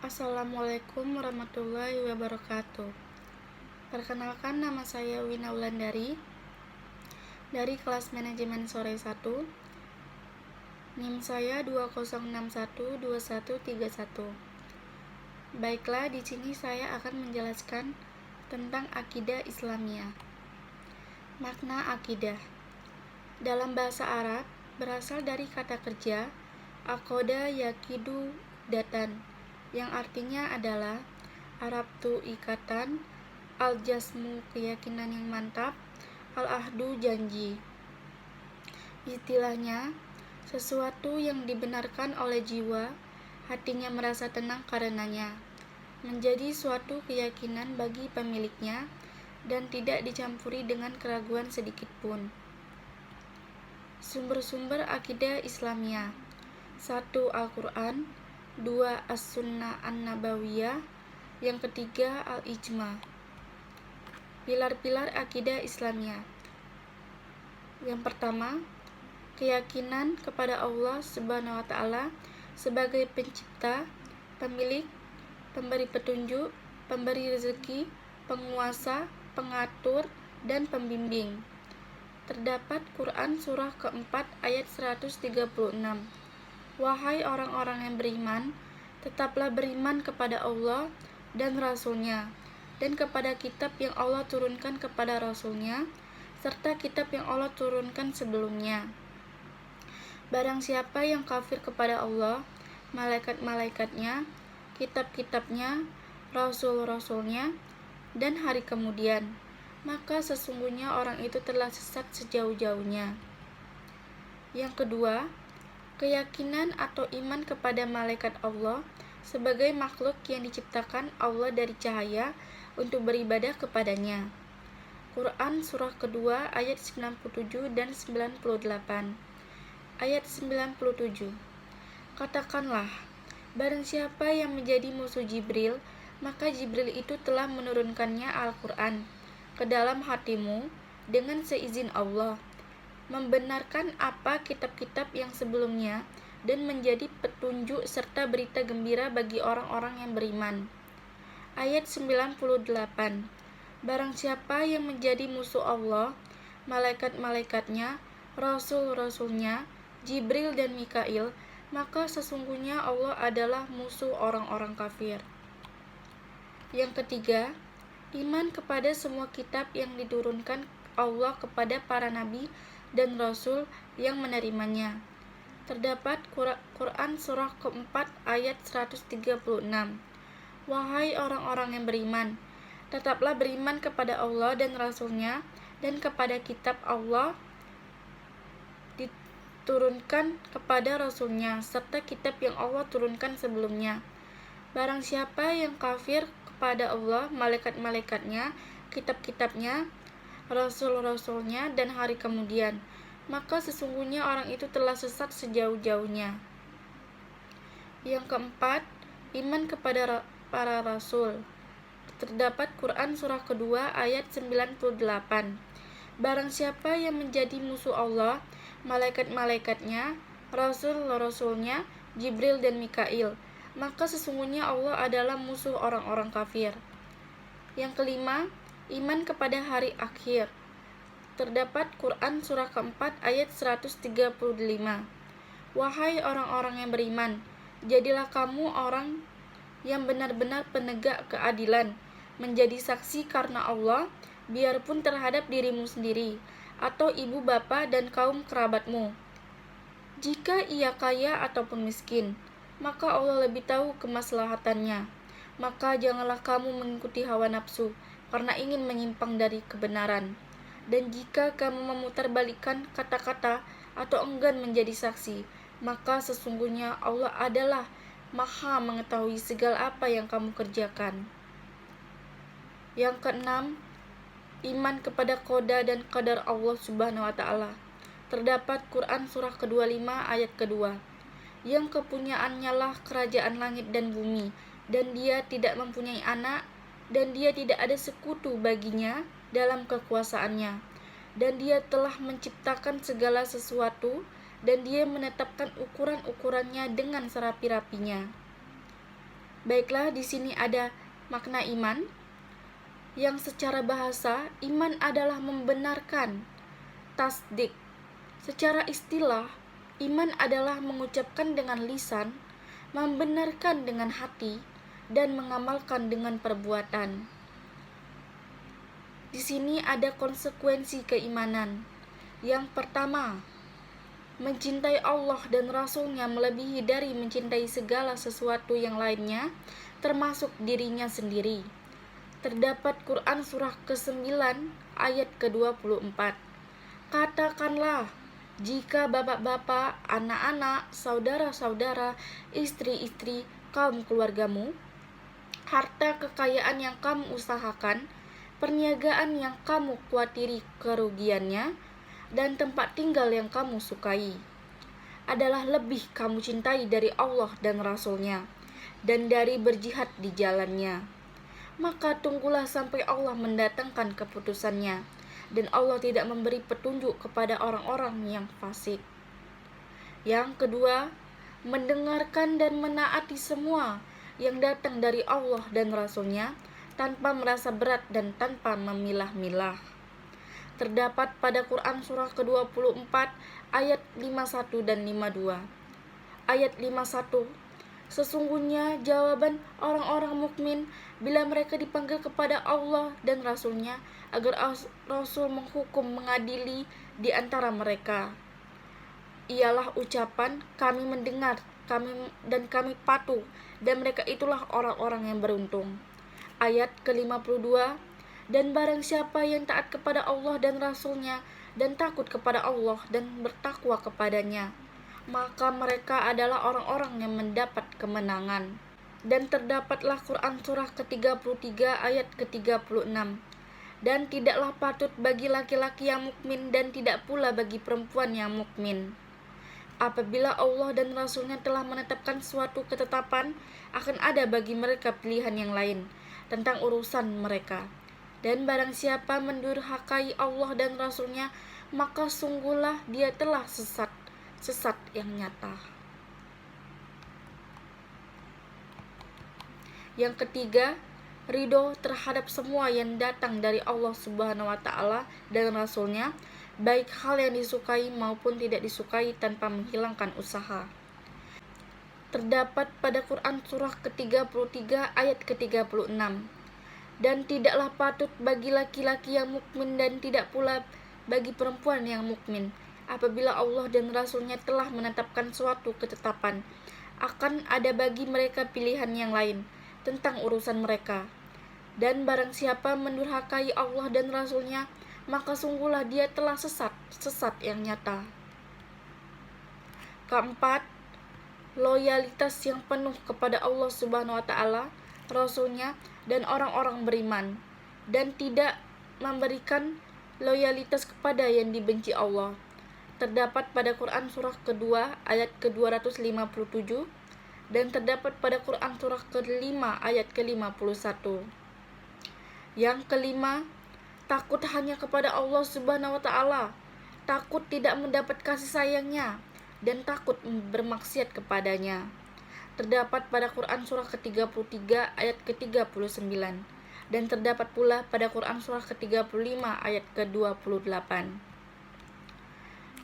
Assalamualaikum warahmatullahi wabarakatuh. Perkenalkan, nama saya Wina Wulandari dari kelas manajemen sore 1. NIM saya 20612131. Baiklah, di sini saya akan menjelaskan tentang akidah Islamiyah. Makna akidah dalam bahasa Arab berasal dari kata kerja aqoda yakidu datan, yang artinya adalah Arabtu ikatan, al-jasmu keyakinan yang mantap, al-ahdu janji. Istilahnya, sesuatu yang dibenarkan oleh jiwa, hatinya merasa tenang karenanya, menjadi suatu keyakinan bagi pemiliknya dan tidak dicampuri dengan keraguan sedikitpun. Sumber-sumber akidah Islamiyah: 1. Al-Quran, 2. As-Sunnah An-Nabawiyah, yang ketiga Al-Ijma. Pilar-pilar akidah Islamiyah. Yang pertama, keyakinan kepada Allah Subhanahu wa Ta'ala sebagai pencipta, pemilik, pemberi petunjuk, pemberi rezeki, penguasa, pengatur, dan pembimbing. Terdapat Quran surah keempat ayat 136. Wahai orang-orang yang beriman, tetaplah beriman kepada Allah dan Rasul-Nya, dan kepada kitab yang Allah turunkan kepada Rasul-Nya, serta kitab yang Allah turunkan sebelumnya. Barang siapa yang kafir kepada Allah, malaikat-malaikatnya, kitab-kitabnya, rasul-rasulnya, dan hari kemudian, maka sesungguhnya orang itu telah sesat sejauh-jauhnya. Yang kedua, keyakinan atau iman kepada malaikat Allah sebagai makhluk yang diciptakan Allah dari cahaya untuk beribadah kepadanya. Quran surah kedua ayat 97 dan 98. Ayat 97. Katakanlah, barang siapa yang menjadi musuh Jibril, maka Jibril itu telah menurunkannya Al-Quran ke dalam hatimu dengan seizin Allah, membenarkan apa kitab-kitab yang sebelumnya dan menjadi petunjuk serta berita gembira bagi orang-orang yang beriman. Ayat 98. Barang siapa yang menjadi musuh Allah, malaikat-malaikatnya, rasul-rasulnya, Jibril dan Mikail, maka sesungguhnya Allah adalah musuh orang-orang kafir. Yang ketiga, iman kepada semua kitab yang diturunkan Allah kepada para nabi dan rasul yang menerimanya. Terdapat Quran surah keempat ayat 136. Wahai orang-orang yang beriman, tetaplah beriman kepada Allah dan Rasul-Nya, dan kepada kitab Allah diturunkan kepada Rasul-Nya, serta kitab yang Allah turunkan sebelumnya. Barang siapa yang kafir kepada Allah, malaikat-malaikatnya, kitab-kitabnya, rasul-rasulnya, dan hari kemudian, maka sesungguhnya orang itu telah sesat sejauh-jauhnya. Yang keempat, iman kepada para rasul. Terdapat Quran surah kedua ayat 98. Barang siapa yang menjadi musuh Allah, malaikat-malaikatnya, rasul-rasulnya, Jibril dan Mikail, maka sesungguhnya Allah adalah musuh orang-orang kafir. Yang kelima, iman kepada hari akhir. Terdapat Quran surah keempat ayat 135. Wahai orang-orang yang beriman, jadilah kamu orang yang benar-benar penegak keadilan, menjadi saksi karena Allah, biarpun terhadap dirimu sendiri, atau ibu bapa dan kaum kerabatmu. Jika ia kaya ataupun miskin, maka Allah lebih tahu kemaslahatannya. Maka janganlah kamu mengikuti hawa nafsu, karena ingin menyimpang dari kebenaran. Dan jika kamu memutarbalikkan kata-kata atau enggan menjadi saksi, maka sesungguhnya Allah adalah Maha mengetahui segala apa yang kamu kerjakan. Yang keenam, iman kepada qada dan qadar Allah Subhanahu wa Ta'ala. Terdapat Quran surah ke-25 ayat kedua. Yang kepunyaannya lah kerajaan langit dan bumi, dan dia tidak mempunyai anak, dan dia tidak ada sekutu baginya dalam kekuasaannya, dan dia telah menciptakan segala sesuatu, dan dia menetapkan ukuran-ukurannya dengan serapi-rapinya. Baiklah, di sini ada makna iman, yang secara bahasa iman adalah membenarkan, tasdik. Secara istilah, iman adalah mengucapkan dengan lisan, membenarkan dengan hati, dan mengamalkan dengan perbuatan. Di sini ada konsekuensi keimanan. Yang pertama, mencintai Allah dan Rasul-Nya melebihi dari mencintai segala sesuatu yang lainnya, termasuk dirinya sendiri. Terdapat Quran surah ke-9 ayat ke-24. Katakanlah, jika bapak-bapak, anak-anak, saudara-saudara, istri-istri, kaum keluargamu, harta kekayaan yang kamu usahakan, perniagaan yang kamu khawatiri kerugiannya, dan tempat tinggal yang kamu sukai adalah lebih kamu cintai dari Allah dan Rasul-Nya dan dari berjihad di jalannya, maka tunggulah sampai Allah mendatangkan keputusannya, dan Allah tidak memberi petunjuk kepada orang-orang yang fasik. Yang kedua, mendengarkan dan menaati semua yang datang dari Allah dan Rasul-Nya tanpa merasa berat dan tanpa memilah-milah. Terdapat pada Quran surah ke-24 ayat 51 dan 52. Ayat 51, sesungguhnya jawaban orang-orang mukmin bila mereka dipanggil kepada Allah dan Rasul-Nya agar Rasul menghukum mengadili di antara mereka, ialah ucapan kami mendengar, kami patuh, dan mereka itulah orang-orang yang beruntung. Ayat ke-52, dan barang siapa yang taat kepada Allah dan Rasul-Nya dan takut kepada Allah dan bertakwa kepadanya, maka mereka adalah orang-orang yang mendapat kemenangan. Dan terdapatlah Quran surah ke-33 ayat ke-36. Dan tidaklah patut bagi laki-laki yang mukmin dan tidak pula bagi perempuan yang mukmin, apabila Allah dan Rasul-Nya telah menetapkan suatu ketetapan, akan ada bagi mereka pilihan yang lain tentang urusan mereka. Dan barang siapa mendurhakai Allah dan Rasul-Nya, maka sungguhlah dia telah sesat yang nyata. Yang ketiga, ridho terhadap semua yang datang dari Allah Subhanahu wa Ta'ala dan Rasul-Nya, baik hal yang disukai maupun tidak disukai, tanpa menghilangkan usaha. Terdapat pada Quran surah ke-33 ayat ke-36. Dan tidaklah patut bagi laki-laki yang mukmin dan tidak pula bagi perempuan yang mukmin, apabila Allah dan Rasul-Nya telah menetapkan suatu ketetapan, akan ada bagi mereka pilihan yang lain tentang urusan mereka. Dan barang siapa mendurhakai Allah dan Rasul-Nya, maka sungguhlah dia telah sesat yang nyata. Keempat, loyalitas yang penuh kepada Allah Subhanahu wa Ta'ala, Rasul-Nya, dan orang-orang beriman, dan tidak memberikan loyalitas kepada yang dibenci Allah. Terdapat pada Quran surah kedua ayat ke-257 dan terdapat pada Quran surah ke-5 ayat ke-51. Yang kelima, takut hanya kepada Allah Subhanahu wa Ta'ala, takut tidak mendapat kasih sayangnya, dan takut bermaksiat kepadanya. Terdapat pada Quran surah ke-33 ayat ke-39 dan terdapat pula pada Quran surah ke-35 ayat ke-28.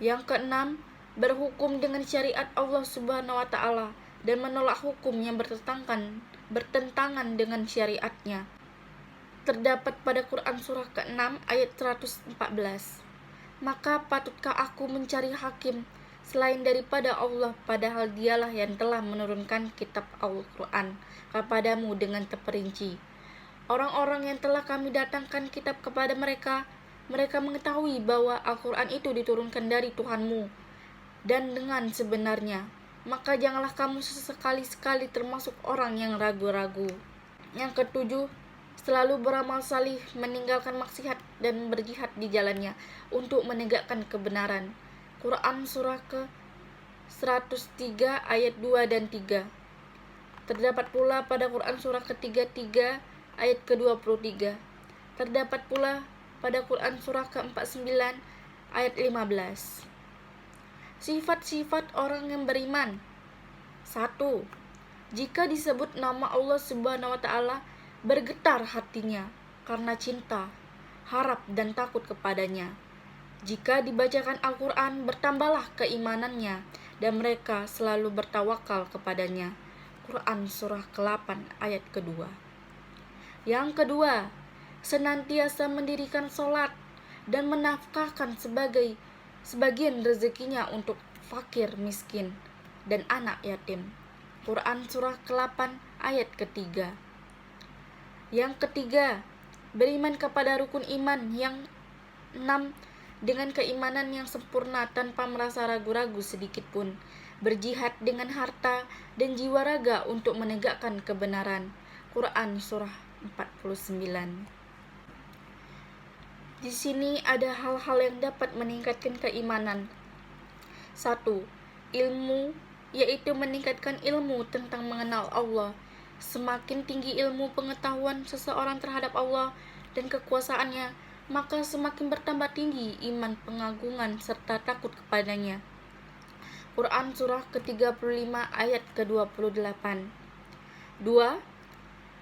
Yang keenam, berhukum dengan syariat Allah Subhanahu wa Ta'ala dan menolak hukum yang bertentangan dengan syariatnya. Terdapat pada Quran surah ke-6 ayat 114. Maka patutkah aku mencari hakim selain daripada Allah, padahal dialah yang telah menurunkan kitab Al-Quran kepadamu dengan terperinci. Orang-orang yang telah kami datangkan kitab kepada mereka mengetahui bahwa Al-Quran itu diturunkan dari Tuhanmu dan dengan sebenarnya. Maka janganlah kamu sekali-sekali termasuk orang yang ragu-ragu. Yang ketujuh, selalu beramal salih, meninggalkan maksiat dan berjihad di jalannya untuk menegakkan kebenaran. Quran surah ke-103 ayat 2 dan 3. Terdapat pula pada Quran surah ke-33 ayat ke-23. Terdapat pula pada Quran surah ke-49 ayat 15. Sifat-sifat orang yang beriman. 1. Jika disebut nama Allah Subhanahu wa Ta'ala, bergetar hatinya karena cinta, harap, dan takut kepadanya. Jika dibacakan Al-Quran, bertambahlah keimanannya, dan mereka selalu bertawakal kepadanya. Quran Surah ke-8 ayat kedua. Yang kedua, senantiasa mendirikan sholat dan menafkahkan sebagian rezekinya untuk fakir, miskin, dan anak yatim. Quran Surah ke-8 ayat ketiga. Yang ketiga, beriman kepada rukun iman yang 6 dengan keimanan yang sempurna tanpa merasa ragu-ragu sedikit pun. Berjihad dengan harta dan jiwa raga untuk menegakkan kebenaran. Quran Surah 49. Di sini ada hal-hal yang dapat meningkatkan keimanan. 1. Ilmu, yaitu meningkatkan ilmu tentang mengenal Allah. Semakin tinggi ilmu pengetahuan seseorang terhadap Allah dan kekuasaannya, maka semakin bertambah tinggi iman, pengagungan, serta takut kepadanya. Quran Surah ke-35 ayat ke-28. 2.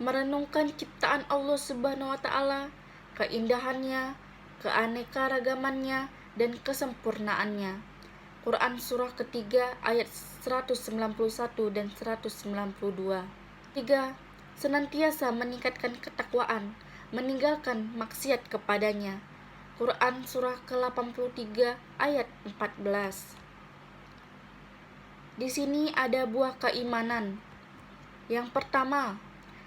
Merenungkan ciptaan Allah Subhanahu wa Ta'ala, keindahannya, keanekaragamannya, dan kesempurnaannya. Quran Surah ketiga ayat 191 dan 192. 3. Senantiasa meningkatkan ketakwaan, meninggalkan maksiat kepadanya. Quran Surah ke-83 ayat 14. Di sini ada buah keimanan. Yang pertama,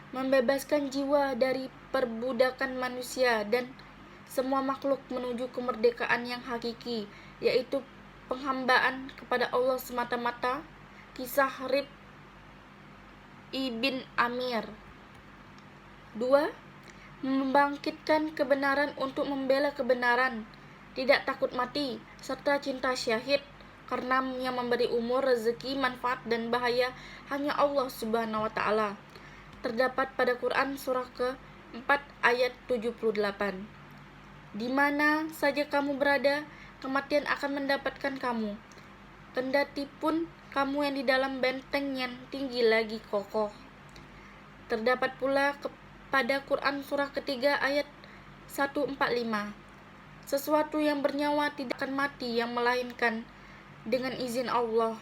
membebaskan jiwa dari perbudakan manusia dan semua makhluk menuju kemerdekaan yang hakiki, yaitu penghambaan kepada Allah semata-mata. Kisah Rib ibn Amir. 2. Membangkitkan kebenaran untuk membela kebenaran, tidak takut mati, serta cinta syahid, karena yang memberi umur, rezeki, manfaat, dan bahaya hanya Allah Subhanahu wa Ta'ala. Terdapat pada Quran Surah ke-4 ayat 78. Di mana saja kamu berada, kematian akan mendapatkan kamu, kendati pun kamu yang di dalam benteng yang tinggi lagi kokoh. Terdapat pula pada Quran Surah ketiga ayat 145. Sesuatu yang bernyawa tidak akan mati yang melainkan dengan izin Allah,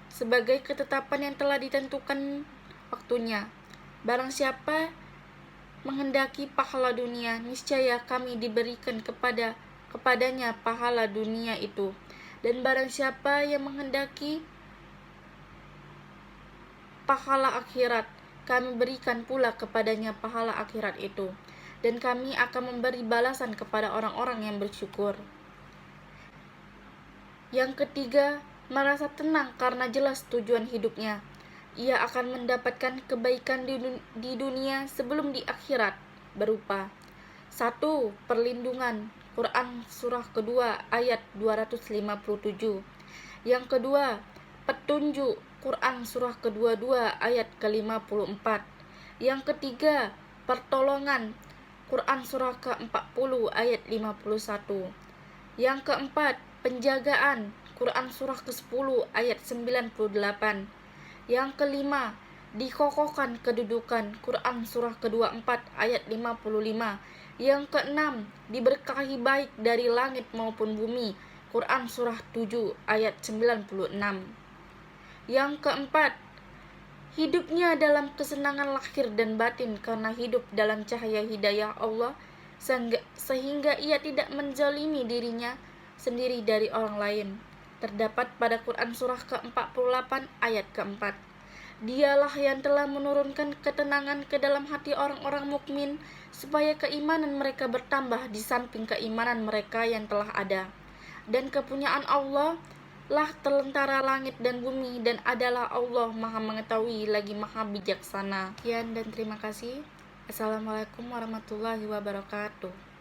sebagai ketetapan yang telah ditentukan waktunya. Barang siapa menghendaki pahala dunia, niscaya kami diberikan kepadanya pahala dunia itu. Dan barang siapa yang menghendaki pahala akhirat, kami berikan pula kepadanya pahala akhirat itu. Dan kami akan memberi balasan kepada orang-orang yang bersyukur. Yang ketiga, merasa tenang karena jelas tujuan hidupnya. Ia akan mendapatkan kebaikan di dunia sebelum di akhirat, berupa 1. Perlindungan. Quran Surah kedua ayat 257. Yang kedua, petunjuk. Quran Surah ke-22 ayat ke-54. Yang ketiga, pertolongan. Quran Surah ke-40 ayat 51. Yang keempat, penjagaan. Quran Surah ke-10 ayat 98. Yang kelima, dikokohkan kedudukan. Quran Surah ke-24 ayat 55. Yang keenam, diberkahi baik dari langit maupun bumi. Quran Surah 7 ayat 96. Yang keempat, hidupnya dalam kesenangan lahir dan batin karena hidup dalam cahaya hidayah Allah, sehingga ia tidak menzalimi dirinya sendiri dari orang lain. Terdapat pada Quran Surah ke-48 ayat keempat. Dialah yang telah menurunkan ketenangan ke dalam hati orang-orang mukmin, supaya keimanan mereka bertambah di samping keimanan mereka yang telah ada. Dan kepunyaan Allah lah terlentara langit dan bumi, dan adalah Allah Maha Mengetahui lagi Maha Bijaksana. Sekian dan terima kasih. Assalamualaikum warahmatullahi wabarakatuh.